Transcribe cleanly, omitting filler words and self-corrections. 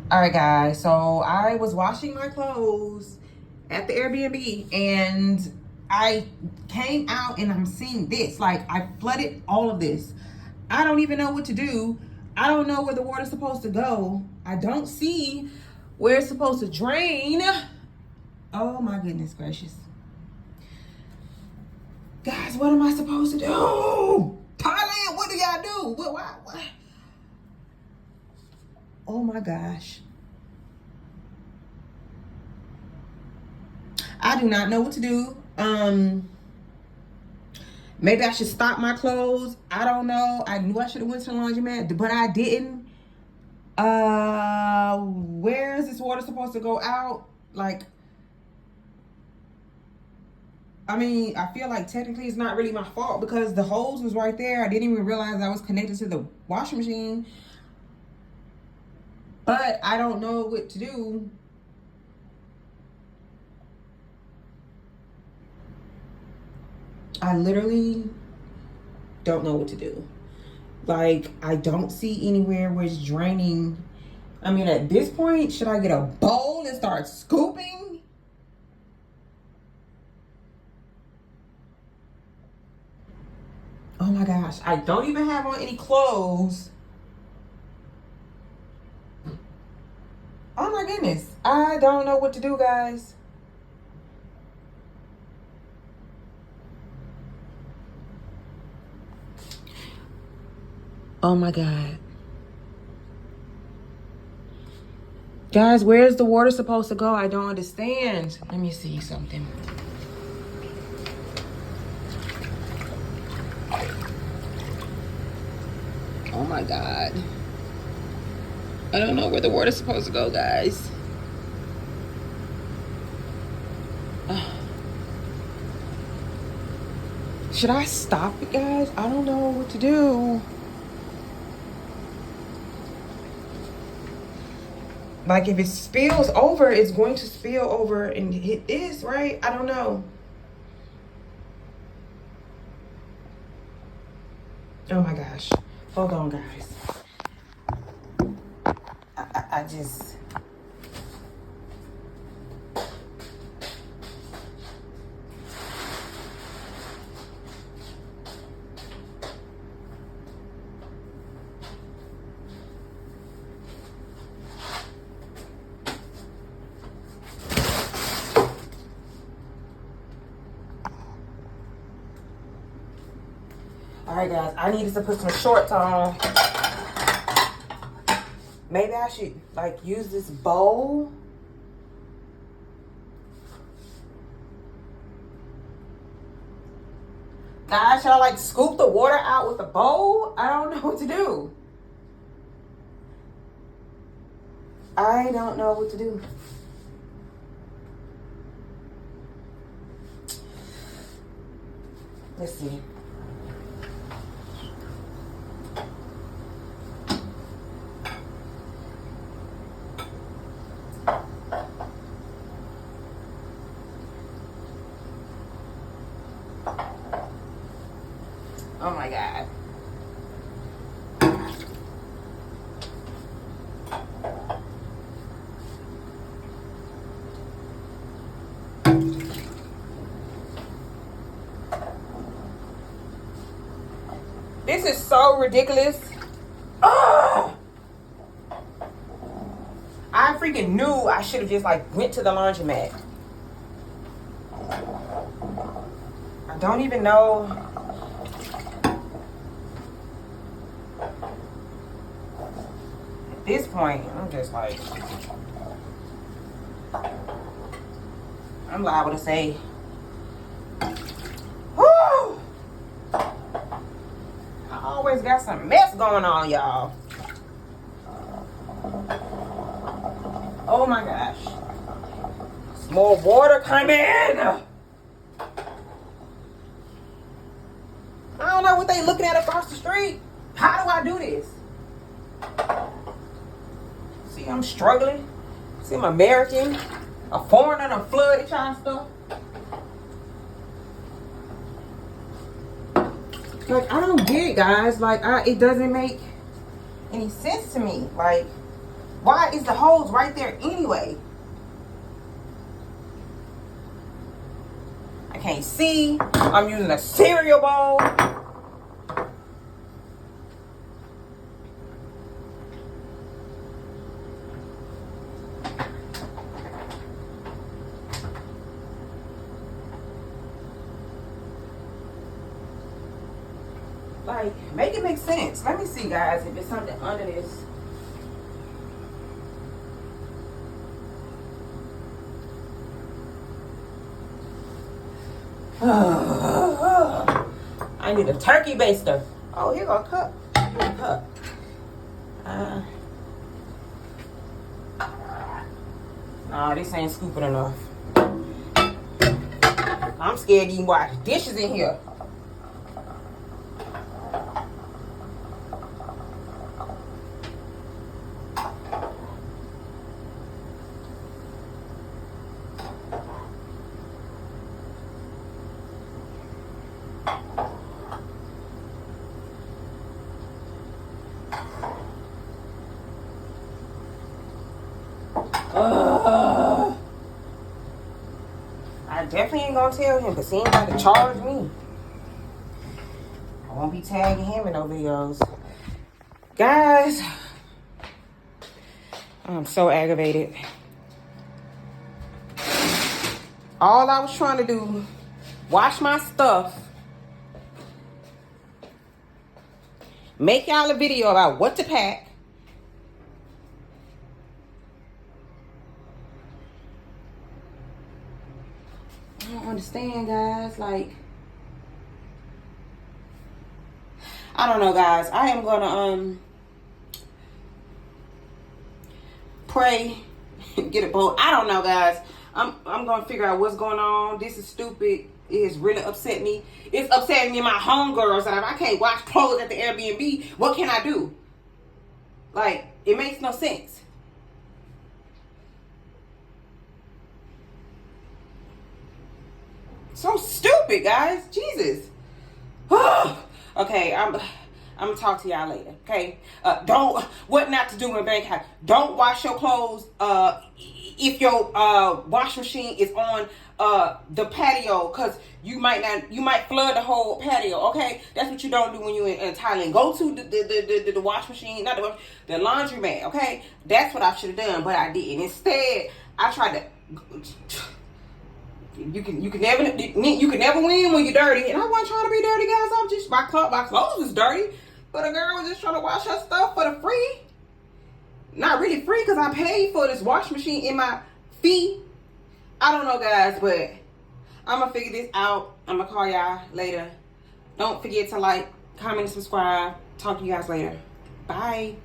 All right, guys. So I was washing my clothes at the Airbnb and I came out and I'm seeing this. Like, I flooded all of this. I don't even know what to do. I don't know where the water's supposed to go. I don't see where it's supposed to drain. Oh my goodness gracious. Guys, what am I supposed to do? Thailand, what do y'all do? What? Oh my gosh. I do not know what to do. Maybe I should stop my clothes. I don't know. I knew I should have went to the laundromat, but I didn't. Where is this water supposed to go out? Like, I mean, I feel like technically it's not really my fault because the hose was right there. I didn't even realize I was connected to the washing machine. But I don't know what to do. I literally don't know what to do. Like, I don't see anywhere where it's draining. I mean, at this point, should I get a bowl and start scooping? Oh my gosh, I don't even have on any clothes. Oh my goodness, I don't know what to do, guys. Oh my God. Guys, where's the water supposed to go? I don't understand. Let me see something. Oh my God. I don't know where the water's supposed to go, guys. Should I stop it, guys? I don't know what to do. Like, if it spills over, it's going to spill over, and it is, right? I don't know. Oh my gosh. Hold on, guys. I just... All right, guys, I needed to put some shorts on. Maybe I should, like, use this bowl. Guys, should I, like, scoop the water out with a bowl? I don't know what to do. I don't know what to do. Let's see. Oh my God. This is so ridiculous. Oh! I freaking knew I should have just, like, went to the laundromat. I don't even know. At this point, I'm just like, I'm liable to say, whoo! I always got some mess going on, y'all. Oh my gosh. Some more water coming. I don't know what they looking at across the street. How do I do this? See, I'm struggling. See, I'm American. A foreigner, a flooded child stuff. Like, I don't get it, guys. Like, it doesn't make any sense to me. Like, Why is the hose right there anyway? I can't see. I'm using a cereal bowl. Like, make it make sense. Let me see, guys, if there's something under this. I need a turkey baster. Oh, here go a cup. Here's a cup. Nah, this ain't scooping enough. I'm scared to even wash dishes in here. I definitely ain't gonna tell him, because he ain't got to charge me. I won't be tagging him in no videos. Guys, I'm so aggravated. All I was trying to do, wash my stuff, make y'all a video about what to pack. I don't understand, guys. Like, I don't know, guys. I am gonna pray, get a boat. I don't know, guys. I'm gonna figure out what's going on. This is stupid. It has really upset me. It's upsetting me and my homegirls that if I can't wash clothes at the Airbnb, what can I do? Like, it makes no sense. So stupid, guys. Jesus. Okay, I'm gonna talk to y'all later. Okay. What not to do in Bangkok. Don't wash your clothes if your wash machine is on the patio, because you might flood the whole patio. Okay, that's what you don't do when you're in Thailand. Go to the wash machine, not the laundromat. Okay, that's what I should have done, but I didn't. Instead, I tried to. You can never win when you're dirty, and I wasn't trying to be dirty, guys. I'm just my clothes was dirty, but a girl was just trying to wash her stuff for the free. Not really free, because I paid for this wash machine in my fee. I don't know, guys, but I'm gonna figure this out. I'm gonna call y'all later. Don't forget to like, comment, and subscribe. Talk to you guys later. Bye.